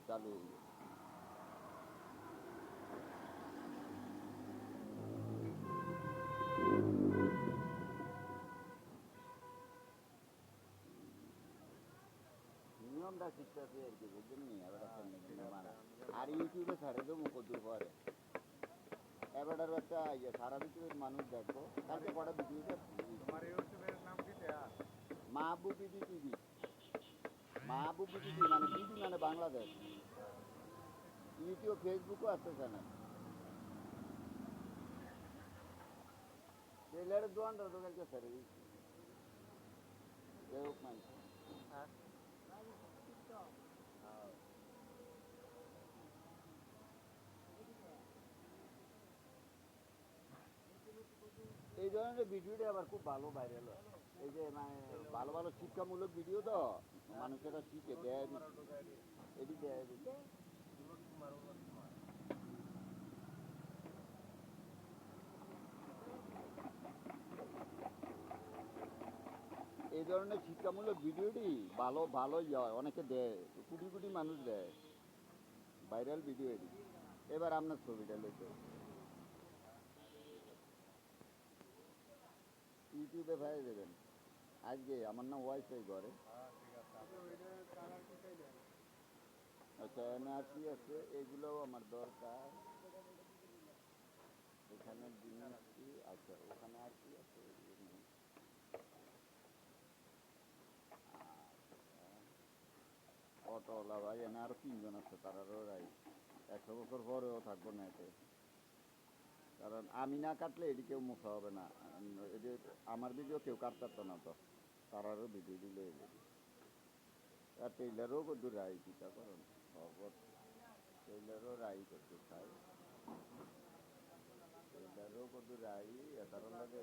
চালু হয়ে গেছে। নিয়মটা শিখতেছে আর কি, বুঝলেন নি? এবার কেমনে কেমনে মারা আর ইউটিউবে ছাড়ে দেবো কদূর পরে। এবার একটা ইয়ে সারা পৃথিবীর মানুষ দেখবো, কালকে কটা ভিডিও দেখছি। তোমার ইউটিউবের নাম কি দেয়া? মাহবুব বিবি টিভি। মাহবুব বিবি টিভি মানে বিবি মানে বাংলাদেশ। ইউটিউব ফেসবুকও আছে চ্যানেল। টেলারের দোকানটা তো কালকে ছেড়ে দিচ্ছি। যাই হোক মানে হ্যাঁ। এই ধরনের ভিডিওটা আবার খুব ভালো ভাইরাল হয়। এই যে মানে ভালো ভালো শিক্ষামূলক ভিডিও তো মানুষেরা শিখে দেয় বেশি। এটি দেয় বেশি। এই ধরনের শিক্ষামূলক ভিডিওটি ভালো ভালোই হয়, অনেকে দেয়, কোটি কোটি মানুষ দেয় ভাইরাল ভিডিও এটি। এবার আপনার ছবিটা লেখো ইউটিউবে ভাই দেবেন। আজকে আমার নাম ওয়াইফাই ঘরে। হ্যাঁ, ঠিক আছে। ওইটার কালার কি চাইলেন? আচ্ছা এনআরসি আছে, এগুলোও আমার দরকার। এখানে জিনিস কি আচ্ছা, ওখানে আর কি আছে এগুলো নেই। অটোওয়ালা ভাই এনে আরো 3 জন আছে, তারারও রাই 100 বছর পরেও থাকবো না এতে। কারণ আমি না কাটলে এটি কেউ মুখা হবে না। এটি আমার ভিডিও কেউ কাটতে পারতো না তো, তারারও ভিডিও দিলে এলে আর টেইলারও কত রাই চিন্তা করেন। টেইলারও রাই করতে চাই, টেইলারও কত রাই এটারও লাগে